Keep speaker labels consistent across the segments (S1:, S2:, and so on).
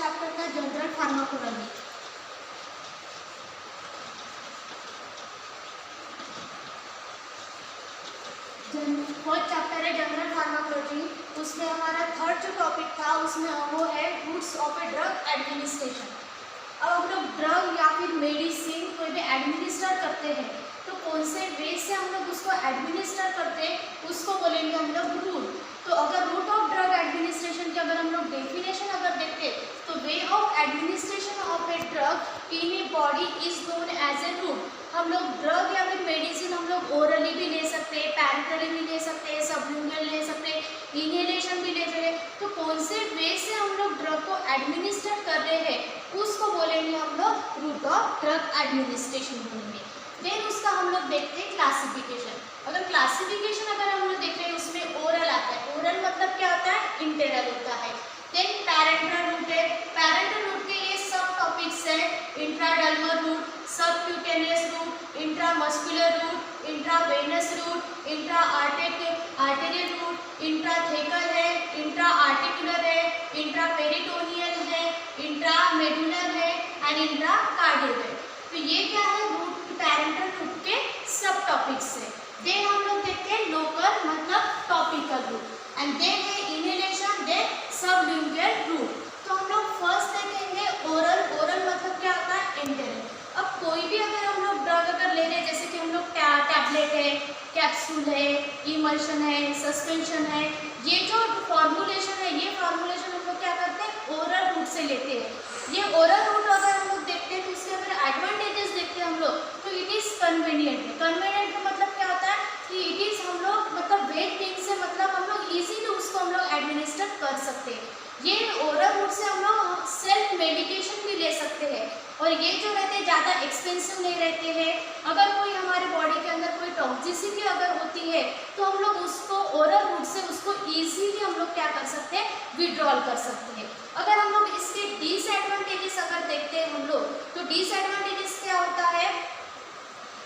S1: Chapter था general pharmacology. First chapter है general pharmacology, उसमें हमारा थर्ड जो टॉपिक था उसमें वो है routes of a drug administration. अब हम लोग ड्रग या फिर मेडिसिन कोई भी एडमिनिस्टर करते हैं तो कौन से वे से हम लोग उसको एडमिनिस्टर करते हैं उसको बोलेंगे हम लोग रूट। तो अगर रूट ऑफ ड्रग एडमिनिस्ट्रेशन की अगर हम लोग डेफिनेशन अगर देखते तो way of administration of a drug in a body is known as a route. हम लोग ड्रग या फिर मेडिसिन हम लोग ओरली भी ले सकते हैं, पैरेंटली भी ले सकते हैं, सबल्यूनल ले सकते हैं, इनहेलेशन भी ले सकते हैं। तो कौन से वे से हम लोग ड्रग को एडमिनिस्टर कर रहे हैं उसको बोलेंगे हम लोग रूट ऑफ ड्रग एडमिनिस्ट्रेशन बोलेंगे। देन उसका हम लोग देखते हैं क्लासिफिकेशन। अगर क्लासिफिकेशन अगर हम लोग देख रहे हैं उसमें ओरल आता है। ओरल मतलब क्या होता है? इंटेरल होता है। देन पैरेंटल रूट है। पैरेंटल रूट के ये सब टॉपिक्स है, intradermal route, subcutaneous route, intramuscular route, intravenous route, intra arterial route, intrathecal है, इंट्रा आर्टिकुलर है, इंट्रापेरिटोनियल है, इंट्रामेडुलर है एंड इंट्राकार्डियल है। तो ये क्या है? रूट पैरेंटल रूट के सब टॉपिक्स है। देन हम लोग देखते हैं लोकल मतलब टॉपिकल रूट एंड देन है इनहेलेशन, देन सबलिंगुअल रूट। तो हम लोग फर्स्ट देखेंगे ओरल। ओरल मतलब क्या होता है? इंटेरल। अब कोई भी अगर हम लोग ड्रग अगर ले रहे हैं जैसे कि हम लोग टैबलेट है, कैप्सूल है, इमल्शन है, सस्पेंशन है, ये जो फॉर्मुलेशन है ये फॉर्मुलेशन हम लोग क्या करते हैं? ओरल रूट से लेते हैं। ये ओरल रूट अगर हम लोग देखते हैं तो इसके अगर एडवांटेजेस देखते हैं हम लोग तो इट इज कन्वीनियंट। कन्वीनियंट का मतलब क्या होता है कि इट इज हम लोग मतलब वेट थिंग से मतलब हम लोग इजीली उसको हम लोग एडमिनिस्टर कर सकते हैं। ये ओरल रूट से हम लोग सेल्फ मेडिकेशन भी ले सकते हैं और ये जो रहते हैं ज़्यादा एक्सपेंसिव नहीं रहते हैं। अगर कोई हमारे बॉडी के अंदर कोई टॉक्सिसिटी अगर होती है तो हम लोग उसको ओरल रूट से उसको इजीली हम लोग क्या कर सकते हैं? विड्रॉल कर सकते हैं। अगर हम लोग इसके डिसएडवांटेजेस अगर देखते हैं हम लोग तो डिसएडवांटेजेस क्या होता है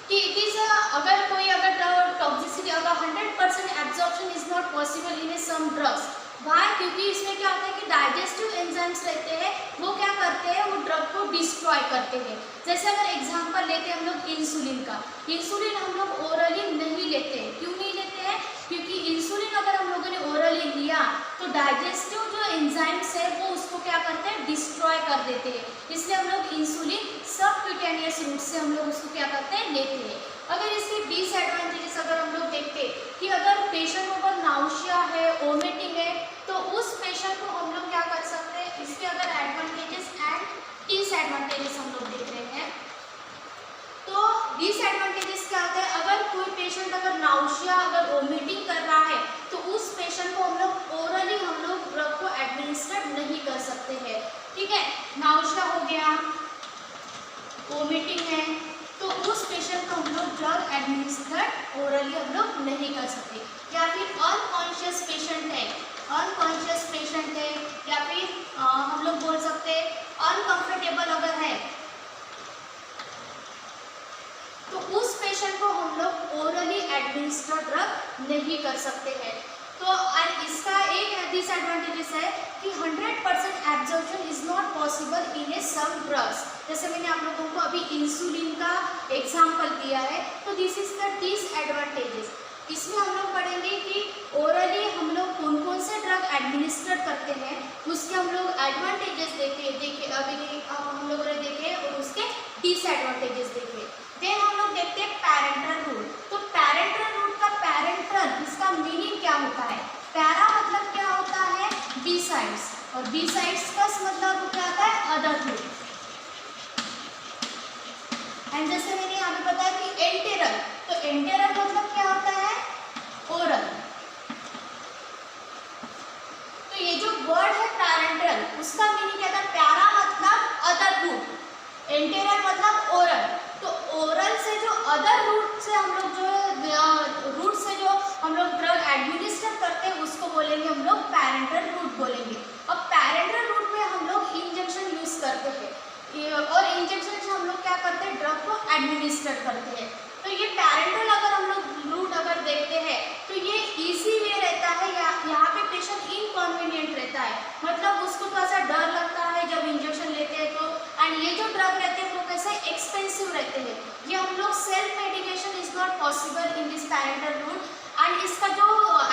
S1: कि इट इज अगर कोई अगर टॉक्सिसिटी अगर 100% absorption is not possible in a some drugs. Why? क्योंकि इसमें क्या होता है कि डाइजेस्टिव एंजाइम्स रहते हैं वो क्या करते हैं? वो ड्रग को डिस्ट्रॉय करते हैं। जैसे अगर एग्जांपल लेते हैं हम लोग इंसुलिन का। इंसुलिन हम लोग ओरली नहीं लेते हैं। क्यों नहीं लेते हैं? क्योंकि इंसुलिन अगर हम लोगों ने ओरली लिया तो डाइजेस्टिव जो एंजाइम्स है वो उसको क्या करते हैं? डिस्ट्रॉय कर देते हैं। इसलिए हम लोग इंसुलिन सबक्यूटेनियस रूट से हम लोग उसको क्या करते हैं? लेते हैं। अगर इसके डिसएडवांटेजेस अगर हम लोग देखते कि अगर पेशेंट को अगर नाउशिया है, वोमिटिंग है तो उस पेशेंट को हम लोग क्या कर सकते हैं? इसके अगर एडवांटेजेस एंड डिसएडवांटेजेस हम लोग देख रहे हैं तो डिसएडवांटेजेस क्या होता है? अगर कोई पेशेंट अगर नाउशिया अगर वोमिटिंग कर रहा है तो उस पेशेंट को हम लोग ओरली हम लोग ड्रग को एडमिनिस्टर नहीं कर सकते हैं। ठीक है, नाउशिया हो गया, वोमिटिंग है तो उस पेशेंट को हम लोग ड्रग एडमिनिस्टर ओरली हम लोग नहीं कर सकते। या फिर अनकॉन्शियस पेशेंट है, अनकॉन्शियस पेशेंट है या फिर हम लोग बोल सकते हैं अनकंफर्टेबल अगर है तो उस पेशेंट को हम लोग ओरली एडमिनिस्टर ड्रग नहीं कर सकते हैं। तो इसका एक डिसएडवांटेजेस है कि 100% absorption is not possible in a some drugs. जैसे मैंने आप लोगों को अभी इंसुलिन का एग्जांपल दिया है तो दिस इज द डिसएडवांटेजेस। इसमें हम लोग पढ़ेंगे कि ओरली हम लोग कौन कौन से ड्रग एडमिनिस्टर करते हैं उसके हम लोग एडवांटेजेस देखे अभी हम लोगों ने देखे और उसके डिसएडवांटेजेस देखे। देन हम लोग देखते हैं पैरेंटल रूट। तो पैरेंटल रूट का पैरेंटल इसका मीनिंग क्या होता है? पैरा मतलब क्या होता है? बी साइड्स और बी साइड्स का मतलब क्या होता है? Other route. एंड जैसे मैंने यहाँ पे बताया कि एंटेरल, तो एंटेरल मतलब क्या होता है? ओरल। तो ये जो वर्ड है पैरेंटल उसका मीनिंग क्या था? प्यारा मतलब अदर रूट, एंटेरल मतलब ओरल। तो ओरल से जो अदर रूट से हम लोग जो रूट से जो हम लोग ड्रग एडमिनिस्टर करते हैं उसको बोलेंगे हम लोग पैरेंटल रूट बोलेंगे। अब पैरेंटल रूट में हम लोग इंजेक्शन यूज करते हैं और इंजेक्शन से हम लोग क्या करते हैं? ड्रग को एडमिनिस्टर करते हैं। तो ये पैरेंटल अगर हम लोग रूट अगर देखते हैं तो ये इजी वे रहता है। यहाँ पे पेशेंट इनकन्वीनियंट रहता है, मतलब उसको थोड़ा सा डर लगता है जब एंड ये जो ड्रग रहते हैं वो कैसे एक्सपेंसिव रहते हैं। ये हम लोग self medication is not possible in this parenteral route and इसका जो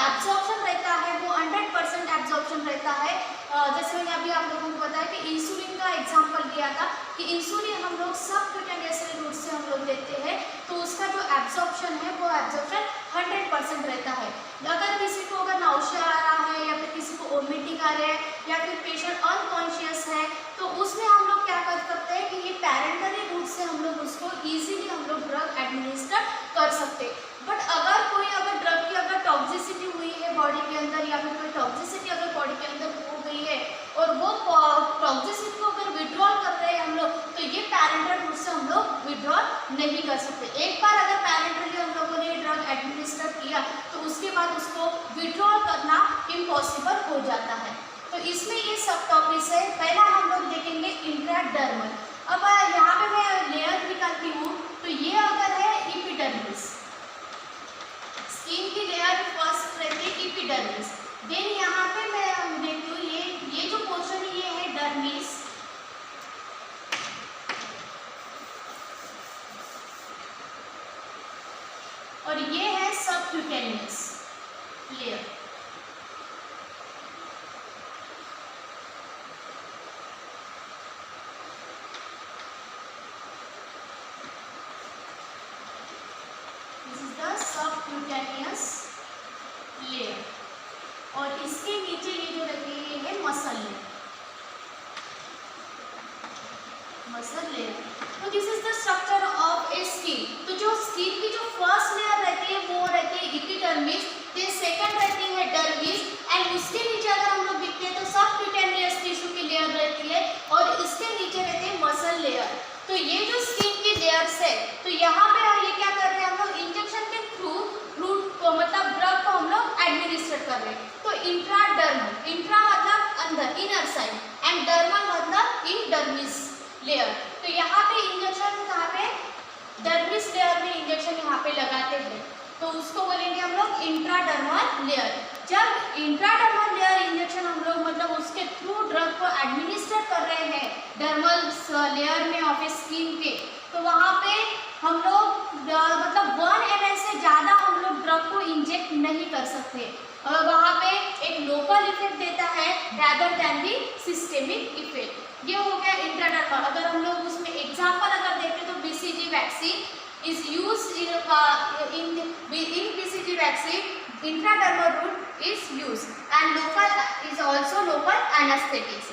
S1: एब्जॉर्प्शन रहता है वो 100% एब्जॉर्प्शन रहता है। जैसे मैंने अभी आप लोगों को बताया कि इंसुलिन का एग्जांपल दिया था कि इंसुलिन हम लोग सबक्यूटेनियस रूट से हम लोग देते हैं, तो उसका जो एब्जॉर्प्शन है वो एब्जॉर्प्शन 100% रहता है। अगर किसी को अगर नाउशिया आ रहा है या फिर किसी को वोमिटिंग आ रहा है या फिर पेशेंट अनकॉन्शियस है, तो उसमें हम लोग क्या कर सकते हैं कि ये पैरेंटली रूट से हम लोग उसको ईजिली हम लोग ड्रग एडमिनिस्टर कर सकते हैं। बट अगर कोई अगर ड्रग की अगर टॉक्सिसिटी हुई है बॉडी के अंदर या फिर कोई टॉक्सिसिटी अगर बॉडी के अंदर हो गई है और वो टॉक्सिसिटी को अगर विड्रॉल कर रहे हैं हम लोग, तो ये पैरेंटल रूट से हम लोग विड्रॉल नहीं कर सकते। एक बार अगर पैरेंटली हम लोगों ने ड्रग एडमिनिस्टर किया तो उसके बाद उसको विड्रॉल करना इम्पॉसिबल हो जाता है। तो इसमें ये सब टॉपिक्स है। पहला हम लोग देखेंगे इंट्राडर्मल। अब यहाँ पे मैं लेयर निकालती हूँ, तो ये अगर है एपिडर्मिस, स्किन की लेयर फर्स्ट रहती है एपिडर्मिस। देन यहाँ पे मैं देखती हूँ ये जो पोर्शन ये है डर्मिस, और ये है सबक्यूटेनियस लेयर। सबक्यूटेनियस लेयर और इसके नीचे ये जो रखी है ये है मसल लेयर, मसल लेयर। तो this is the structure of A skin. तो जो स्किन की जो फर्स्ट लेयर रहती है वो रहती है एपिडर्मिस, फिर सेकंड रहती है डर्मिस एंड उसके नीचे अगर हम लोग देखते हैं तो सबक्यूटेनियस टिश्यू की लेयर रहती है और इसके नीचे रहती है मसल लेयर। तो ये जो स्किन की लेयर्स है, तो यहाँ पे ये क्या कर रहे हैं हम लोग इंजेक्शन के थ्रू रूट को मतलब ड्रग को हम लोग एडमिनिस्टर कर रहे हैं। तो इंट्राडर्मल, इंट्रा मतलब अंदर इनर साइड एंड डर्मल मतलब इन डर्मिस लेयर। तो यहाँ पे इंजेक्शन कहाँ पे डर्मिस लेयर में इंजेक्शन यहाँ पे लगाते हैं, तो उसको बोलेंगे हम लोग इंट्राडर्मल लेयर। जब इंट्राडर्मल लेयर इंजेक्शन हम लोग मतलब उसके थ्रू ड्रग को एडमिनिस्टर कर रहे हैं डर्मल लेयर में ऑफ स्किन पे, तो वहाँ पे हम लोग मतलब 1 ml से ज़्यादा हम लोग ड्रग को इंजेक्ट नहीं कर सकते। और वहाँ पे एक लोकल इफेक्ट देता है rather than the systemic effect. ये हो गया इंट्राडर्मल। अगर हम लोग उसमें एग्जाम्पल अगर देखें तो BCG vaccine is used in BCG vaccine, intradermal route is used and local is also local anesthetics.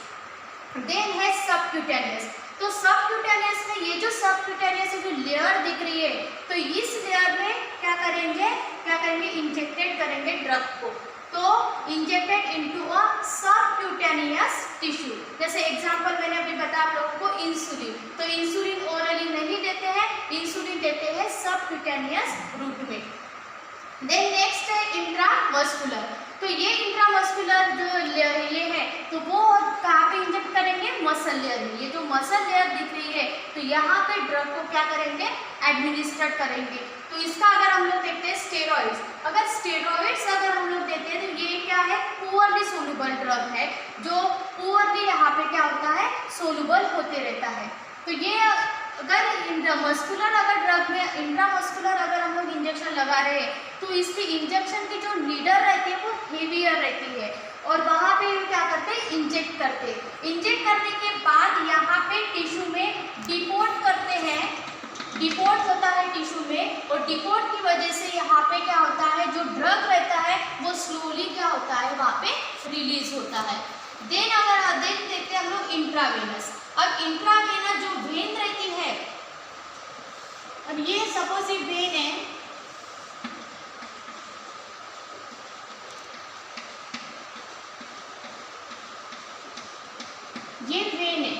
S1: Then है subcutaneous। तो सबक्यूटेनियस में ये जो सबक्यूटेनियस जो लेयर दिख रही है, तो इस लेयर में क्या करेंगे इंजेक्टेड करेंगे ड्रग को। तो injected into a subcutaneous tissue. जैसे एग्जांपल मैंने अभी बताया आप लोगों को इंसुलिन, तो इंसुलिन ओरली नहीं देते हैं, इंसुलिन देते हैं सबक्यूटेनियस रूट में। देन नेक्स्ट है इंट्रामस्कुलर। तो ये इंट्रामस्कुलर जो ये है तो वो कहाँ पे इंजेक्ट करेंगे मसल लेयर में। ये जो मसल लेयर दिख रही है तो यहाँ पे ड्रग को क्या करेंगे एडमिनिस्टर करेंगे। तो इसका अगर हम लोग देखते हैं स्टेरॉइड्स, अगर स्टेरॉइड्स अगर हम लोग देते हैं तो ये क्या है पुअरली सोल्यूबल ड्रग है, जो पुअरली यहाँ पे क्या होता है सोल्यूबल होते रहता है। तो ये अगर इंट्रामस्कुलर अगर ड्रग में इंट्रामस्कुलर अगर हम लोग इंजेक्शन लगा रहे हैं तो इसकी इंजेक्शन की जो नीडल रहती है वो हेवियर रहती है और वहाँ पे क्या करते हैं इंजेक्ट करते हैं। इंजेक्ट करने के बाद यहाँ पे टिश्यू में डिपोर्ट करते हैं, डिपोर्ट होता है टिश्यू में और डिपोर्ट की वजह से यहाँ पे क्या होता है जो ड्रग रहता है वो स्लोली क्या होता है वहाँ पे रिलीज होता है। देन अगर देखते हैं हम लोग इंट्रावेनस। अब इंट्रावेनस जो वेन रहती है, अब ये सपोज ये वेन है, ये वेन है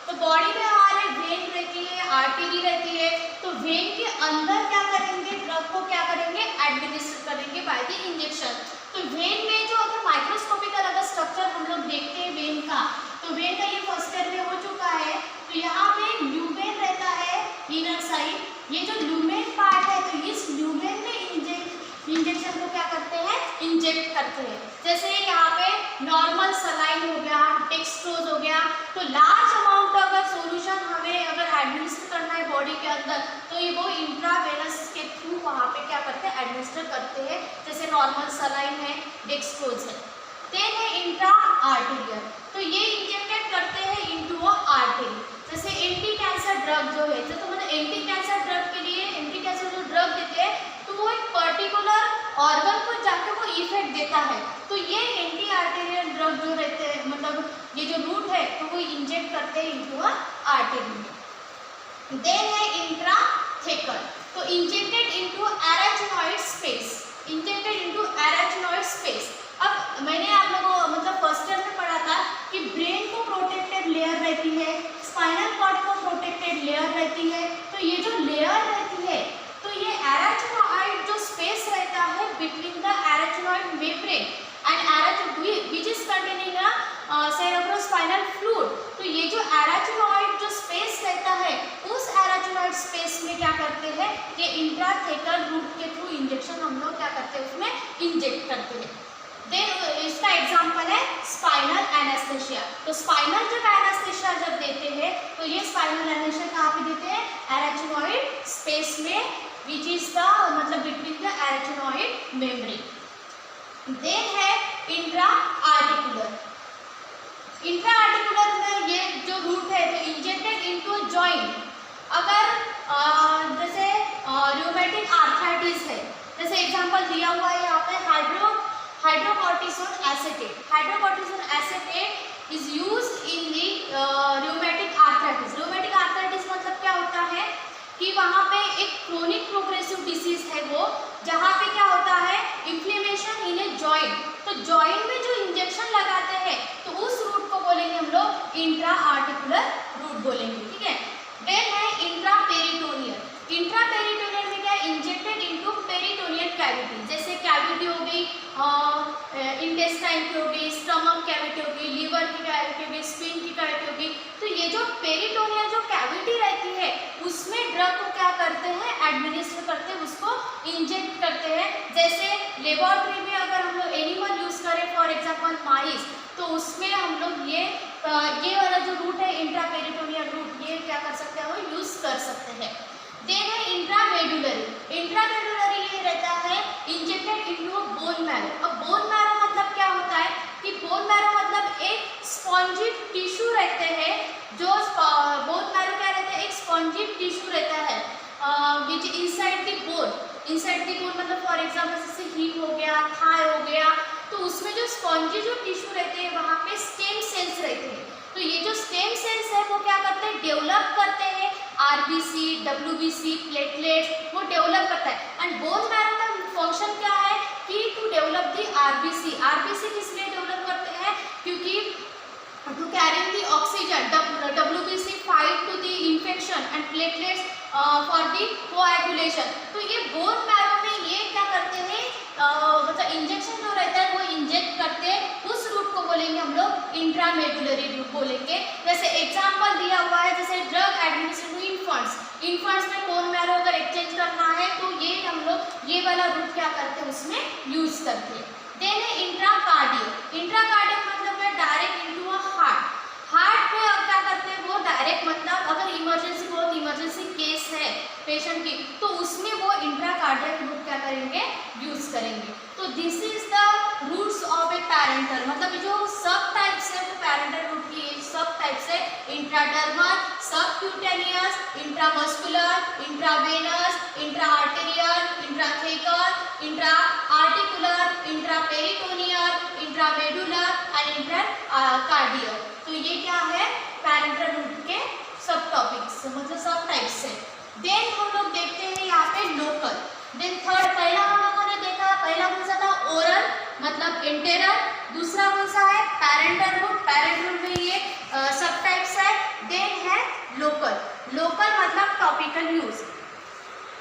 S1: तो बॉडी में हमारे वेन रहती है, आर्टरी रहती है, तो वेन के अंदर क्या करेंगे ड्रग को क्या करेंगे एडमिनिस्टर करेंगे बाय द इंजेक्शन। तो वेन में जो अगर माइक्रोस्कोपिकल अगर स्ट्रक्चर हम लोग देखते हैं वेन का, तो वेन का ये फर्स्ट ईयर में हो चुका है। तो यहाँ पे ल्यूमेन रहता है इनर साइड, ये जो ल्यूमेन पार्ट है तो इस ल्यूमेन में इंजेक्शन को क्या करते हैं इंजेक्ट करते हैं। जैसे यहाँ पे नॉर्मल सलाइन हो गया, डेक्सट्रोज हो गया। तो लार्ज अमाउंट अगर सॉल्यूशन हमें अगर एडमिनिस्टर करना है बॉडी के अंदर, तो ये वो इंट्रावेनस के थ्रू वहाँ पे क्या करते हैं, एडमिनिस्टर करते हैं, जैसे नॉर्मल सलाइन है, डेक्सट्रोज है। देन है इंट्रा आर्टेरियल, तो ये इंजेक्टेड करते हैं इनटू अ आर्टरी। जैसे एंटी कैंसर ड्रग जो है, तो मतलब एंटी कैंसर ड्रग के लिए एंटी कैंसर जो ड्रग देते हैं, तो वो एक पर्टिकुलर ऑर्गन को जाकर वो इफेक्ट देता है। तो ये एंटी आर्टेरियल ड्रग जो रहते हैं, मतलब ये जो रूट है, तो वो इंजेक्ट करते हैं इनटू अ आर्टरी। देन है इंट्राथेकल, तो injected into arachnoid space, injected into arachnoid space. अब मैंने आप लोगों को मतलब फर्स्ट ईयर में पढ़ा था कि ब्रेन को प्रोटेक्टेड लेयर रहती है, स्पाइनल कॉर्ड को प्रोटेक्टेड लेयर रहती है। तो ये जो लेयर रहती है, तो ये एराचिनॉइड जो स्पेस रहता है between the arachnoid membrane and arachnoid which is containing cerebrospinal fluid. तो ये जो एराचिनॉइड जो स्पेस रहता है, उस एराचिनॉइड स्पेस में क्या करते हैं, ये इंट्राथेकल रूट के थ्रू इंजेक्शन हम लोग क्या करते हैं, उसमें इंजेक्ट करते हैं। देन इसका एग्जांपल है स्पाइनल एनेस्थेशिया। तो स्पाइनल जब एनेस्थेशिया जब देते हैं, तो ये स्पाइनल एनेस्थेशिया कहाँ पे देते हैं, एराचिनॉइड स्पेस में, विच इज द मतलब between the arachnoid membrane. Then है इंट्रा आर्टिकुलर, इंट्रा आर्टिकुलर में ये जो रूट है, तो इंजेक्टेड इनटू जॉइंट। अगर जैसे रूमेटिक आर्थराइटिस है, जैसे एग्जांपल दिया हुआ है यहाँ पे hydrocortisone acetate. Hydrocortisone acetate is used in the rheumatic arthritis. Rheumatic arthritis मतलब क्या होता है कि वहाँ पे एक क्रोनिक प्रोग्रेसिव डिसीज है वो, जहाँ पे क्या होता है, इन्फ्लेमेशन इन ए जॉइंट। तो जॉइंट में जो इंजेक्शन लगाते हैं, तो उस रूट को बोलेंगे हम लोग इंट्रा आर्टिकुलर रूट बोलेंगे, ठीक है। देन है इंट्रा पेरिटोनियल। इंट्रा पेरिटोनियल में क्या, इंजेक्टेड इनटू पेरिटोनियल कैविटी। जैसे कैविटी हो गई, इंटेस्टाइन की हो गई, स्टमक कैविटी हो गई, लीवर की कैविटी हो गई, स्प्लीन की कैविटी हो गई। तो ये जो पेरिटोनियल जो कैविटी रहती है, उसमें ड्रग को क्या करते हैं, एडमिनिस्टर करते हैं, उसको इंजेक्ट करते हैं। जैसे लेबोरेटरी में अगर हम लोग एनिमल यूज करें, फॉर एग्जांपल माइस, तो उसमें हम लोग ये वाला जो रूट है इंट्रापेरिटोनियल रूट, ये क्या कर सकते हैं, वो यूज कर सकते हैं। देन है इंट्रामेडुलरी। इंट्रामेडुलरी ये रहता है इंजेक्टेड इनटू बोन मैरो। अब बोन मैरो मतलब क्या होता है कि बोन मैरो मतलब एक स्पॉन्जी टिश्यू रहते हैं, जो बोन मैरो क्या रहता है, एक स्पॉन्जी टिश्यू रहता है which inside the bone. Inside the bone मतलब फॉर एग्जांपल जैसे हिप हो गया, थाई हो गया, तो उसमें जो स्पॉन्जी जो टिश्यू रहते हैं, वहाँ पे स्टेम सेल्स रहते हैं। तो ये जो स्टेम सेल्स है, वो क्या करते हैं, डेवलप करते हैं आरबीसी, डब्ल्यूबीसी, प्लेटलेट्स, वो डेवलप करता है। एंड बोन मैरो का फंक्शन क्या है कि to develop the RBC. RBC किस लिए डेवलप करते हैं, क्योंकि to carrying the oxygen, WBC fight to the infection and platelets for the coagulation. तो ये बोन मैरो में ये क्या करते हैं, मतलब इंजेक्शन जो रहता है वो इंजेक्ट करते हैं, उस रूट को बोलेंगे हम लोग इंट्रामेडुलरी रूट बोलेंगे। जैसे एग्जांपल दिया हुआ है, जैसे drug administration to infants. Infants में बोन मैरो अगर एक्सचेंज करना है, तो ये हम लोग ये वाला रूट क्या करते हैं, उसमें यूज करते हैं। देन है इंट्राकार्डियो। इंट्राकार्डियो मतलब है direct into a heart. Heart पे क्या करते हैं, वो डायरेक्ट मतलब अगर इमरजेंसी, बहुत इमरजेंसी केस है पेशेंट की, तो उसमें वो इंट्राकार्डियल रूट क्या करेंगे, यूज करेंगे। तो this is the routes of a parenteral, मतलब जो सब टाइप्स है, वो पैरेंटल रूट की सब टाइप्स है, intradermal, subcutaneous, intramuscular, intravenous, intraarterial, intrathecal, intraarticular, intraperitoneal, intramedullary and intracardial. तो ये क्या है, पैरेंटल रूट के सब टॉपिक्स, मतलब सब टाइप्स है। देन हम लोग देखते हैं यहाँ पे लोकल। देन थर्ड, पहला हम लोगों ने देखा, पहला कौन सा था, ओरल मतलब एंटेरल। दूसरा कौन सा है, पैरेंटल रूट। पैरेंटल रूट में ये सब टाइप्स है। देन है लोकल। लोकल मतलब टॉपिकल यूज।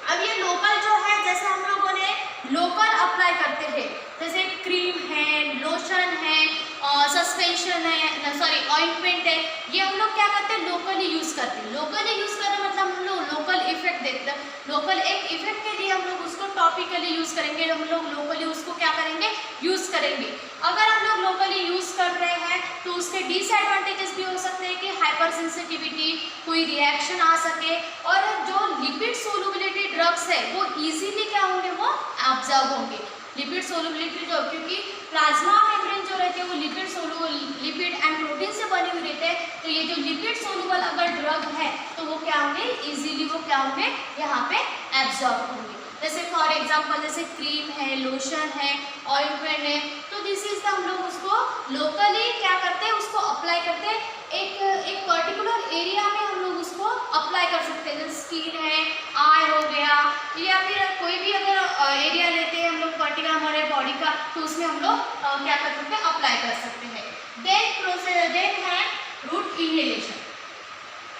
S1: अब ये लोकल जो है, जैसे हम लोगों ने लोकल अप्लाई करते हैं, जैसे क्रीम है, लोशन है, सस्पेंशन है, सॉरी ऑइंटमेंट है, ये हम लोग क्या करते हैं लोकली यूज करते हैं। लोकली यूज करना मतलब हम लोग लोकल इफेक्ट देखते हैं। लोकल एक इफेक्ट के लिए हम लोग उसको टॉपिकली यूज करेंगे, हम लोग लोकली उसको क्या करेंगे यूज करेंगे। अगर हम लोग लोकली यूज कर रहे हैं तो उसके डिसएडवांटेजेस भी हो सकते हैं कि हाइपर सेंसिटिविटी, कोई रिएक्शन आ सके, और जो लिपिड सोलुबिलिटी ड्रग्स है वो इजीली क्या होंगे, वो ऑब्जर्व होंगे। लिपिड सोलुबिलिटी जो, क्योंकि प्लाज्मा मेम्ब्रेन जो रहते हैं वो lipid soluble, lipid and protein से बने हुए रहते हैं, तो ये जो लिपिड सोलुबल अगर ड्रग है तो वो क्या होंगे, इजीली वो क्या होंगे यहाँ पे एब्जॉर्ब होंगे। जैसे फॉर एग्जांपल जैसे क्रीम है, लोशन है, ऑइंटमेंट है, तो दिस इज हम लोग उसको लोकली क्या करते हैं, उसको अप्लाई करते हैं। एक पर्टिकुलर एरिया में हम लोग उसको अप्लाई कर सकते हैं, जैसे स्किन है, आई हो गया, या फिर कोई भी अगर एरिया लेते हैं हम लोग पर्टिकुलर हमारे बॉडी का, तो उसमें हम लोग क्या कर सकते हैं, अप्लाई कर सकते हैं। देन है रूट इनहेलेशन।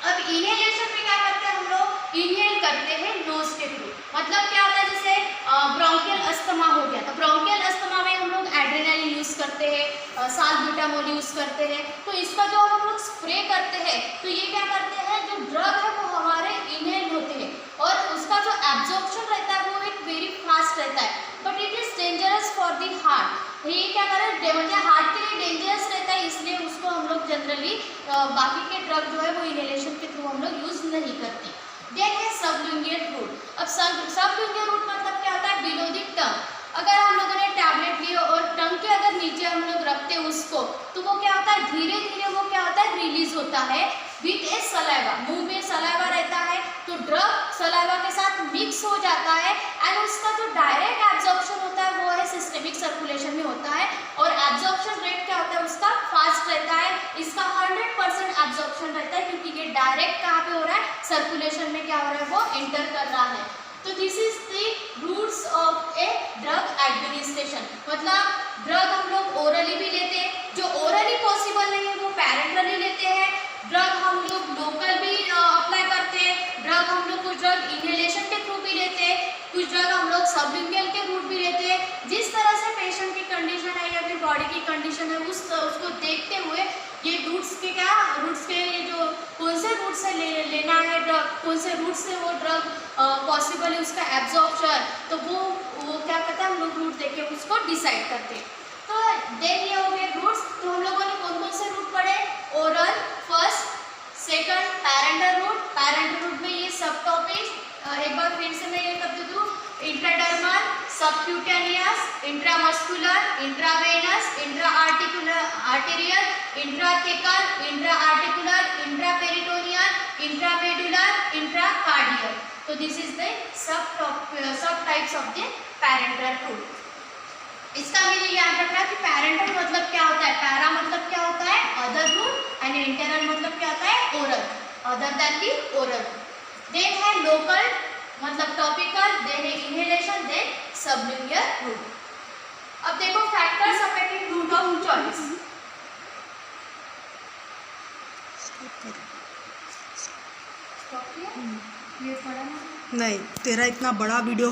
S1: अब इनहेलेशन में क्या करते हैं, हम लोग इनहेल करते हैं नोज के थ्रू। मतलब क्या होता है, जैसे ब्रोंकियल अस्थमा हो गया, तो ब्रोंकियल अस्थमा में हम लोग एड्रेनालिन यूज करते हैं, साल्ब्यूटामोल यूज करते हैं, तो इसका जो हम लोग स्प्रे करते हैं तो ये क्या करते हैं, जो ड्रग है वो हमारे इनहेल होते हैं और उसका जो एब्जॉर्प्शन रहता है वो एक वेरी फास्ट रहता है, but it is dangerous for the heart. ये क्या करें, हार्ट के लिए डेंजरस रहता है, इसलिए उसको हम लोग जनरली बाकी के ड्रग जो है वो इनहेलेशन के थ्रू हम लोग यूज नहीं करते। देन है सबलिंगुअल रूट। अब सबलिंगुअल रूट मतलब क्या होता है, बिलो द टंग। अगर हम लोगों ने टैबलेट ली और टंग के अगर नीचे हम लोग रखते हैं उसको, तो वो क्या होता है, धीरे धीरे वो क्या होता है, रिलीज होता है विथ ए सलाइवा। मुंह में सलाइवा रहता है तो ड्रग सलाइवा के साथ मिक्स हो जाता है, एंड उसका जो डायरेक्ट एब्जॉर्प्शन होता है वो है सिस्टेमिक सर्कुलेशन में होता है, और एब्जॉर्प्शन रेट क्या होता है उसका फास्ट रहता है। इसका 100% एब्जॉर्प्शन रहता है, क्योंकि ये डायरेक्ट कहाँ पे हो रहा है, सर्कुलेशन में क्या हो रहा है, वो एंटर कर रहा है। तो this is the routes of a drug administration. मतलब ड्रग हम लोग ओरली भी लेते हैं, जो ओरली पॉसिबल नहीं है वो पैरेंटली लेते हैं। ड्रग हम लोग लोकल भी अप्लाई करते हैं, ड्रग हम लोग कुछ ड्रग इनहेलेशन के थ्रू भी लेते हैं, कुछ ड्रग हम लोग सबलिंगुअल के रूट भी लेते हैं। जिस तरह से पेशेंट की कंडीशन है या फिर बॉडी की कंडीशन है उसको देखते हुए ये रूट्स के ये जो कौन से रूट से लेना है ड्रग, कौन से रूट से वो ड्रग पॉसिबल है उसका एब्जॉर्प्शन, तो वो क्या करते हैं, हम लोग रूट देख के उसको डिसाइड करते हैं। तो देन ये हो गए रूट्स। तो हम लोगों ने कौन कौन से रूट पढ़े, oral first, second parenteral route. Parenteral route में ये सब टॉपिक एक बार फिर से मैं ये कर देती हूँ, intradermal, subcutaneous, intramuscular, intravenous, intra arterial, intrathecal, intra articular, intraperitoneal, intramedullary, intracardial. तो this is the sub types of the parental route. इसका मीनिंग याद रखना कि पैरेंटल मतलब क्या होता है, पैरा मतलब क्या होता है, अदर रूट, एंड इंटरनल मतलब क्या होता है, oral, other than the oral. Then है लोकल मतलब टॉपिकल, देन है इनहेलेशन, देन सबलिंगुअल रूट। अब देखो factors affecting route of choice.
S2: नहीं, तेरा इतना बड़ा वीडियो